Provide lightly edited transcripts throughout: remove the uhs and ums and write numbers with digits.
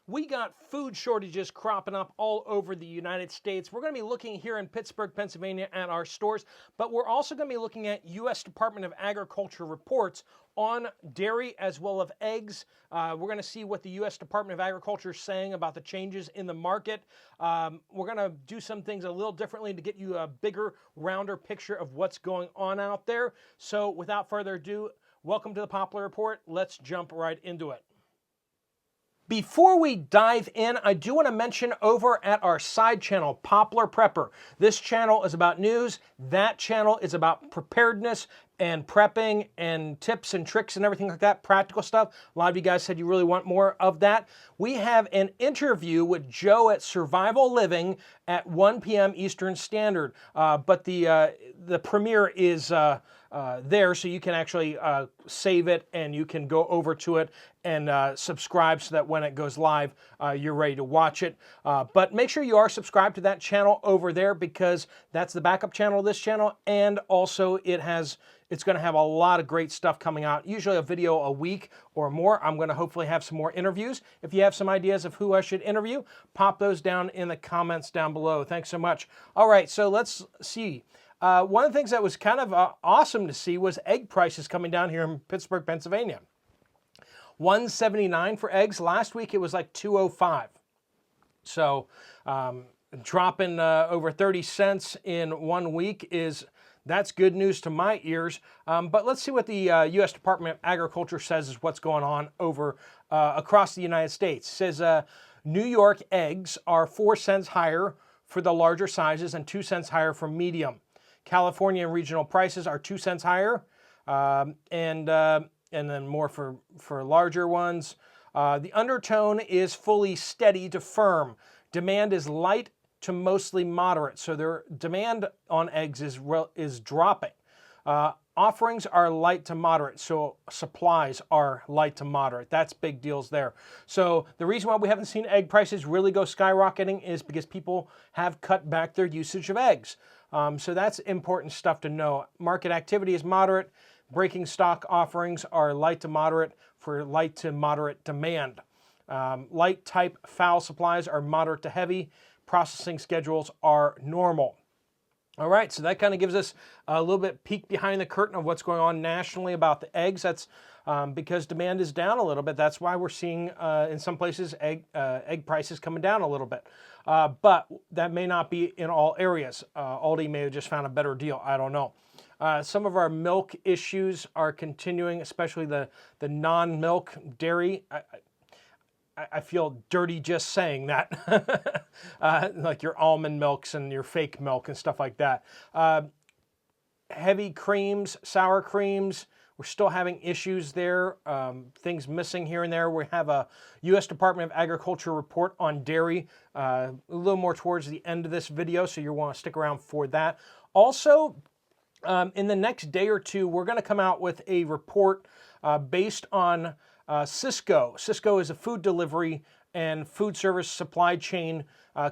We got food shortages cropping up all over the United States. We're going to be looking here in Pittsburgh, Pennsylvania at our stores, but we're also going to be looking at U.S. Department of Agriculture reports on dairy as well as eggs. We're going to see what the U.S. Department of Agriculture is saying about the changes in the market. We're going to do some things a little differently to get you a bigger, rounder picture of what's going on out there. So without further ado, welcome to the Poplar Report. Let's jump right into it. Before we dive in, I do want to mention over at our side channel, Poplar Prepper. This channel is about news. That channel is about preparedness and prepping and tips and tricks and everything like that, practical stuff. A lot of you guys said you really want more of that. We have an interview with Joe at Survival Living at 1 p.m. Eastern Standard, but the premiere is there, so you can actually save it and you can go over to it and subscribe so that when it goes live, you're ready to watch it. But make sure you are subscribed to that channel over there because that's the backup channel of this channel, and also it's going to have a lot of great stuff coming out, usually a video a week or more. I'm going to hopefully have some more interviews. If you have some ideas of who I should interview, pop those down in the comments down below. Thanks so much. All right, so let's see. One of the things that was kind of awesome to see was egg prices coming down here in Pittsburgh, Pennsylvania. $1.79 for eggs. Last week it was like $2.05. So dropping over 30 cents in 1 week that's good news to my ears. But let's see what the U.S. Department of Agriculture says is what's going on over across the United States. It says New York eggs are 4 cents higher for the larger sizes and 2 cents higher for medium. California and regional prices are 2 cents higher, and then more for larger ones. The undertone is fully steady to firm. Demand is light to mostly moderate, so their demand on eggs is dropping. Offerings are light to moderate, so supplies are light to moderate. That's big deals there. So the reason why we haven't seen egg prices really go skyrocketing is because people have cut back their usage of eggs. So that's important stuff to know. Market activity is moderate. Breaking stock offerings are light to moderate for light to moderate demand. Light type fowl supplies are moderate to heavy. Processing schedules are normal. All right, so that kind of gives us a little bit peek behind the curtain of what's going on nationally about the eggs. That's because demand is down a little bit. That's why we're seeing in some places egg prices coming down a little bit. But that may not be in all areas. Aldi may have just found a better deal. I don't know. Some of our milk issues are continuing, especially the non-milk dairy. I feel dirty just saying that, like your almond milks and your fake milk and stuff like that. Heavy creams, sour creams, we're still having issues there, things missing here and there. We have a U.S. Department of Agriculture report on dairy a little more towards the end of this video, so you'll want to stick around for that. Also, in the next day or two, we're going to come out with a report based on Cisco. Cisco is a food delivery and food service supply chain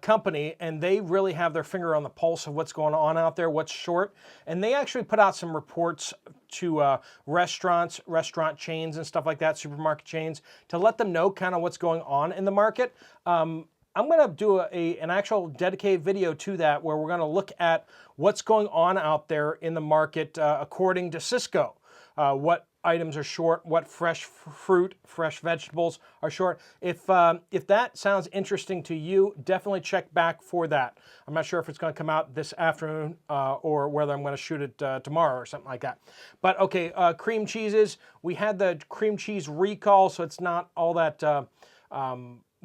company, and they really have their finger on the pulse of what's going on out there, what's short. And they actually put out some reports to restaurants, restaurant chains and stuff like that, supermarket chains, to let them know kind of what's going on in the market. I'm going to do an actual dedicated video to that where we're going to look at what's going on out there in the market according to Cisco. What items are short, what fresh fruit, fresh vegetables are short. If that sounds interesting to you, definitely check back for that. I'm not sure if it's going to come out this afternoon or whether I'm going to shoot it tomorrow or something like that. But okay, cream cheeses. We had the cream cheese recall, so it's not all that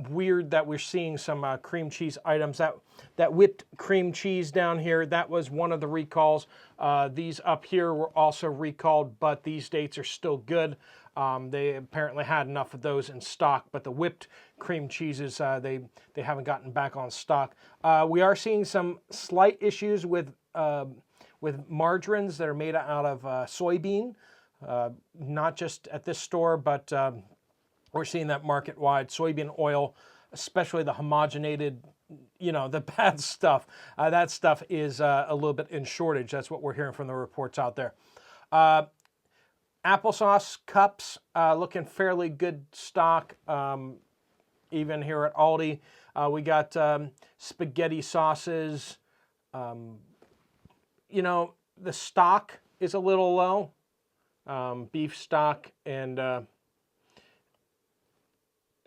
weird that we're seeing some cream cheese items. That whipped cream cheese down here, that was one of the recalls. These up here were also recalled, but these dates are still good. They apparently had enough of those in stock, but the whipped cream cheeses, they haven't gotten back on stock. We are seeing some slight issues with margarines that are made out of soybean, not just at this store, but we're seeing that market-wide. Soybean oil, especially the homogenated, the bad stuff. That stuff is a little bit in shortage. That's what we're hearing from the reports out there. Applesauce cups, looking fairly good stock. even here at Aldi. We got spaghetti sauces. You know, the stock is a little low. Beef stock and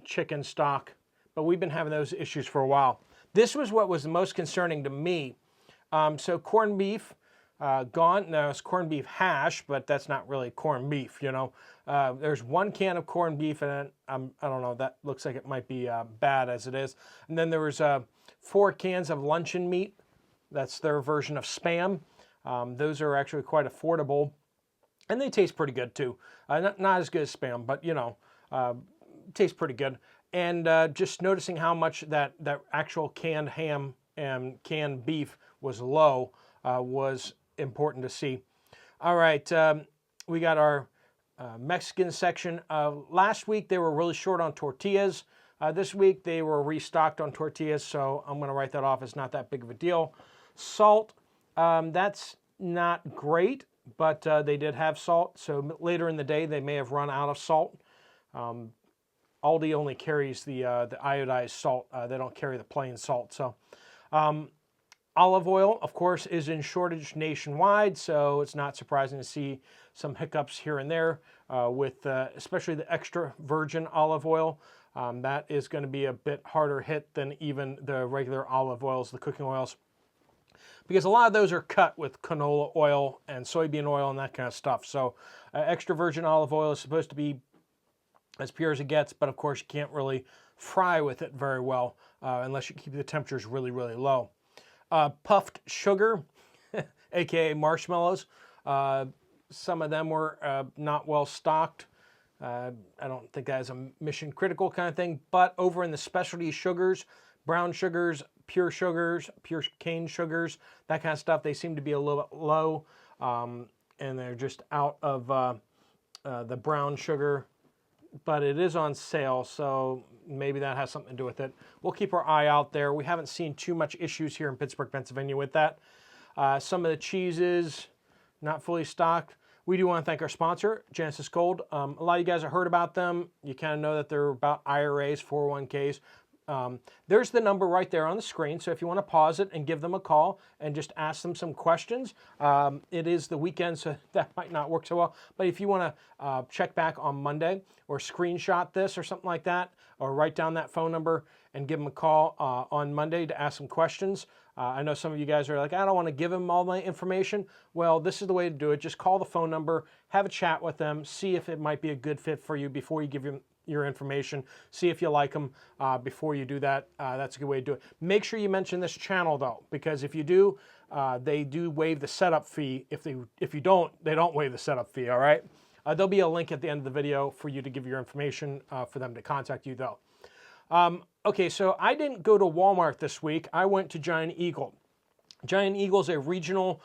chicken stock. But we've been having those issues for a while. This was what was the most concerning to me. So corned beef, gone. Now it's corned beef hash, but that's not really corned beef, you know. There's 1 can of corned beef in it. I don't know, that looks like it might be bad as it is. And then there was 4 cans of luncheon meat. That's their version of Spam. Those are actually quite affordable. And they taste pretty good too. Not as good as Spam, but you know, tastes pretty good. And just noticing how much that actual canned ham and canned beef was low was important to see. All right, we got our Mexican section. Last week they were really short on tortillas. This week they were restocked on tortillas, so I'm going to write that off as not that big of a deal. Salt, that's not great, but they did have salt, so later in the day they may have run out of salt. Aldi only carries the iodized salt. They don't carry the plain salt. So olive oil, of course, is in shortage nationwide, so it's not surprising to see some hiccups here and there with especially the extra virgin olive oil. That is going to be a bit harder hit than even the regular olive oils, the cooking oils, because a lot of those are cut with canola oil and soybean oil and that kind of stuff. So extra virgin olive oil is supposed to be as pure as it gets, but of course you can't really fry with it very well unless you keep the temperatures really, really low. Puffed sugar, aka marshmallows. Some of them were not well stocked. I don't think that is a mission critical kind of thing, but over in the specialty sugars, brown sugars, pure cane sugars, that kind of stuff, they seem to be a little bit low, and they're just out of the brown sugar. But it is on sale, so maybe that has something to do with it. We'll keep our eye out there. We haven't seen too much issues here in Pittsburgh, Pennsylvania with that. Some of the cheeses, not fully stocked. We do want to thank our sponsor, Genesis Gold. A lot of you guys have heard about them. You kind of know that they're about IRAs, 401ks. There's the number right there on the screen, so if you want to pause it and give them a call and just ask them some questions. It is the weekend, so that might not work so well, but if you want to check back on Monday or screenshot this or something like that, or write down that phone number and give them a call on Monday to ask some questions. I know some of you guys are like, I don't want to give them all my information. Well, this is the way to do it. Just call the phone number, have a chat with them, see if it might be a good fit for you before you give them your information. See if you like them before you do that. That's a good way to do it. Make sure you mention this channel though, because if you do, they do waive the setup fee. If you don't, they don't waive the setup fee. All right. There'll be a link at the end of the video for you to give your information for them to contact you though. Okay, so I didn't go to Walmart this week. I went to Giant Eagle. Giant Eagle is a regional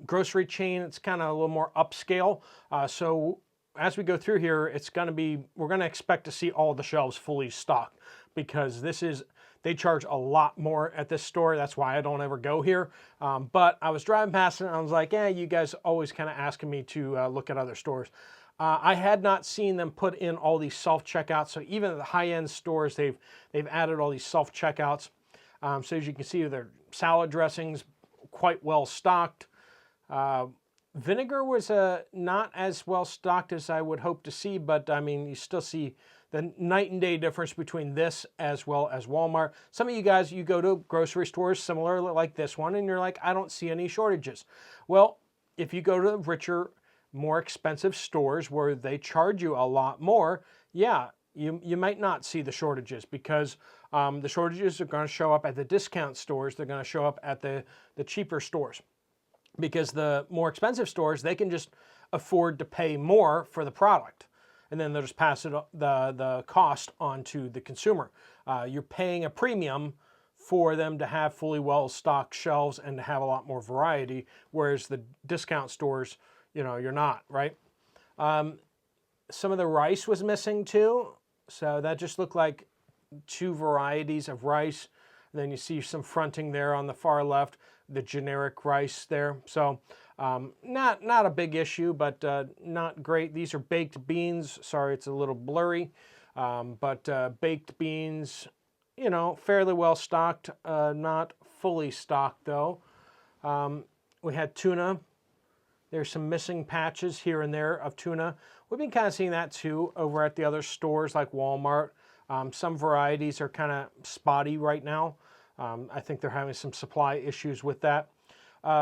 grocery chain. It's kind of a little more upscale. So as we go through here, we're going to expect to see all the shelves fully stocked, because they charge a lot more at this store. That's why I don't ever go here. But I was driving past it and I was like, you guys always kind of asking me to look at other stores. I had not seen them put in all these self-checkouts. So even at the high-end stores, they've added all these self-checkouts. So as you can see, their salad dressings quite well stocked. Vinegar was not as well stocked as I would hope to see, but I mean, you still see the night and day difference between this as well as Walmart. Some of you guys, you go to grocery stores similar like this one, and you're like, I don't see any shortages. Well, if you go to richer, more expensive stores where they charge you a lot more, yeah, you might not see the shortages, because the shortages are going to show up at the discount stores. They're going to show up at the cheaper stores, because the more expensive stores, they can just afford to pay more for the product, and then they'll just pass the cost on to the consumer. You're paying a premium for them to have fully well-stocked shelves and to have a lot more variety, whereas the discount stores, you're not, right? Some of the rice was missing too, so that just looked like 2 varieties of rice. And then you see some fronting there on the far left, the generic rice there. So not a big issue, but not great. These are baked beans. Sorry, it's a little blurry. But baked beans, you know, fairly well stocked, not fully stocked though. We had tuna. There's some missing patches here and there of tuna. We've been kind of seeing that too over at the other stores like Walmart. Some varieties are kind of spotty right now. I think they're having some supply issues with that.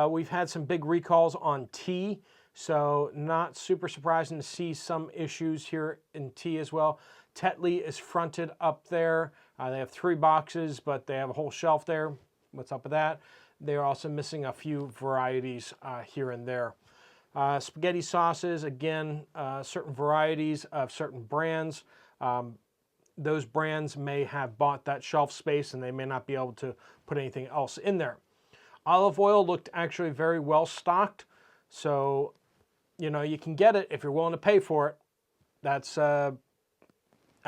We've had some big recalls on tea, so not super surprising to see some issues here in tea as well. Tetley is fronted up there. They have 3 boxes, but they have a whole shelf there. What's up with that? They're also missing a few varieties here and there. Spaghetti sauces, again, certain varieties of certain brands. Those brands may have bought that shelf space and they may not be able to put anything else in there. Olive oil looked actually very well stocked. So, you know, you can get it if you're willing to pay for it. That's, I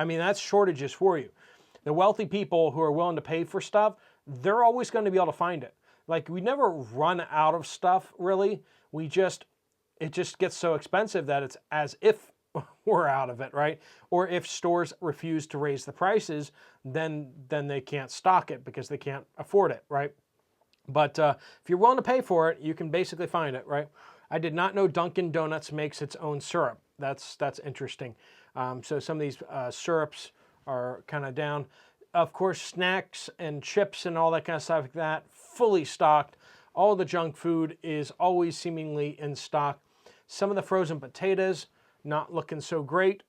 mean, that's shortages for you. The wealthy people who are willing to pay for stuff, they're always going to be able to find it. Like, we never run out of stuff, really. It just gets so expensive that it's as if we're out of it, right? Or if stores refuse to raise the prices, then they can't stock it because they can't afford it, right? But if you're willing to pay for it, you can basically find it, right? I did not know Dunkin' Donuts makes its own syrup. That's interesting. So some of these syrups are kind of down. Of course, snacks and chips and all that kind of stuff like that, fully stocked. All the junk food is always seemingly in stock. Some of the frozen potatoes, not looking so great,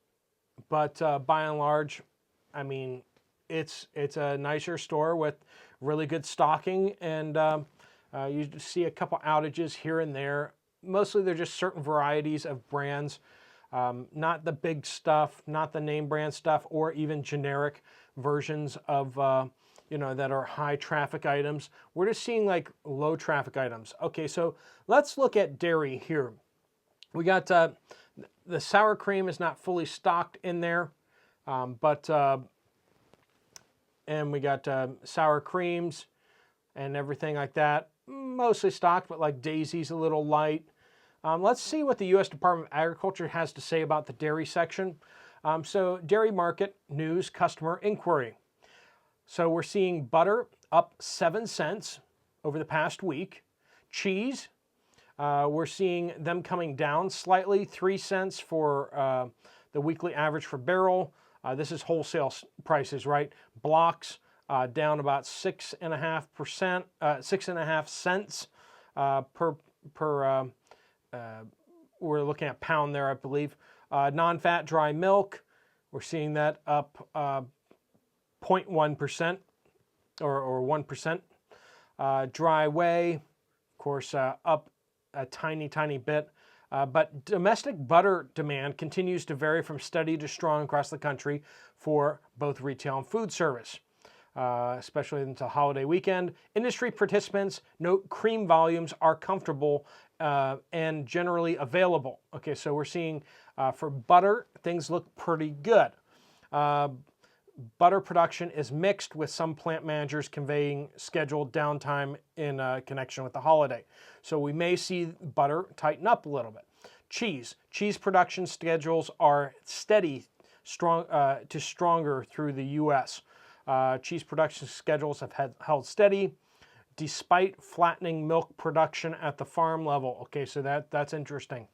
but by and large, I mean, it's a nicer store with really good stocking, and you see a couple outages here and there. Mostly they're just certain varieties of brands, not the big stuff, not the name brand stuff, or even generic versions of you know, that are high traffic items. We're just seeing like low traffic items. Okay, so let's look at dairy here. We got the sour cream is not fully stocked in there, and we got sour creams and everything like that, mostly stocked, but like Daisy's a little light. Let's see what the U.S. Department of Agriculture has to say about the dairy section. So dairy market news customer inquiry. So we're seeing butter up 7 cents over the past week. Cheese, we're seeing them coming down slightly, 3 cents for the weekly average for barrel. This is wholesale prices, right? Blocks down about 6.5%, 6.5 cents per. We're looking at pound there, I believe. Non-fat dry milk, we're seeing that up 0.1% or 1%. Dry whey, of course, up a tiny bit. But domestic butter demand continues to vary from steady to strong across the country for both retail and food service, especially into holiday weekend. Industry participants note cream volumes are comfortable and generally available. Okay, so we're seeing for butter, things look pretty good. Butter production is mixed, with some plant managers conveying scheduled downtime in connection with the holiday. So we may see butter tighten up a little bit. Cheese production schedules are steady, to stronger through the U.S. Cheese production schedules have held steady despite flattening milk production at the farm level. Okay, so that's interesting.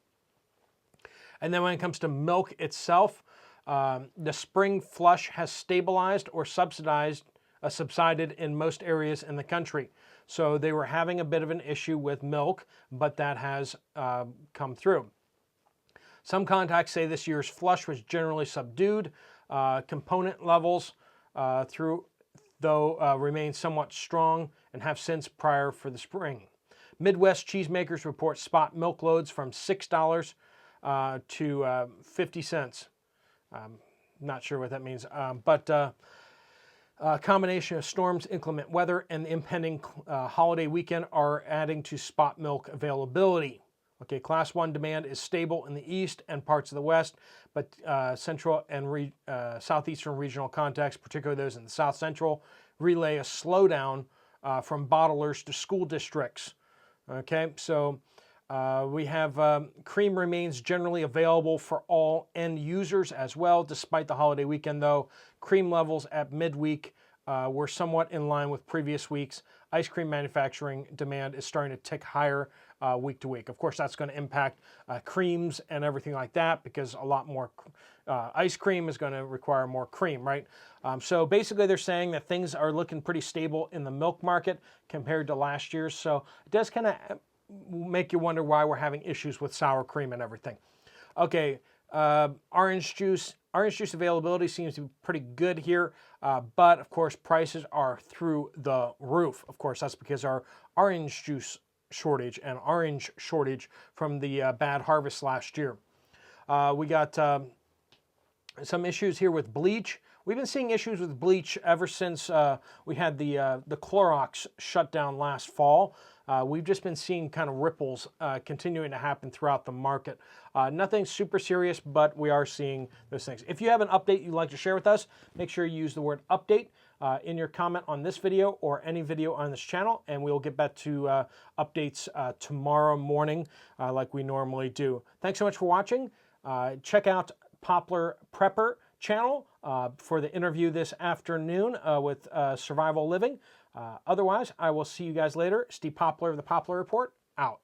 And then when it comes to milk itself, the spring flush has stabilized or subsided in most areas in the country. So they were having a bit of an issue with milk, but that has come through. Some contacts say this year's flush was generally subdued. Component levels remain somewhat strong and have since prior for the spring. Midwest cheesemakers report spot milk loads from $6 to 50 cents. Not sure what that means, but a combination of storms, inclement weather, and the impending holiday weekend are adding to spot milk availability. Okay, Class 1 demand is stable in the east and parts of the west, but central and southeastern regional contacts, particularly those in the south central, relay a slowdown from bottlers to school districts. Okay, so We have cream remains generally available for all end users as well. Despite the holiday weekend, though, cream levels at midweek were somewhat in line with previous weeks. Ice cream manufacturing demand is starting to tick higher week to week. Of course, that's going to impact creams and everything like that, because a lot more ice cream is going to require more cream, right? So basically, they're saying that things are looking pretty stable in the milk market compared to last year. So it does kind of make you wonder why we're having issues with sour cream and everything. Okay, orange juice availability seems to be pretty good here, but of course prices are through the roof. Of course, that's because our orange juice shortage and orange shortage from the bad harvest last year. We got some issues here with bleach. We've been seeing issues with bleach ever since we had the Clorox shutdown last fall. We've just been seeing kind of ripples continuing to happen throughout the market. Nothing super serious, but we are seeing those things. If you have an update you'd like to share with us, make sure you use the word update in your comment on this video or any video on this channel, and we'll get back to updates tomorrow morning like we normally do. Thanks so much for watching. Check out Poplar Prepper channel for the interview this afternoon with Survival Living. Otherwise, I will see you guys later. Steve Poplar of the Poplar Report, out.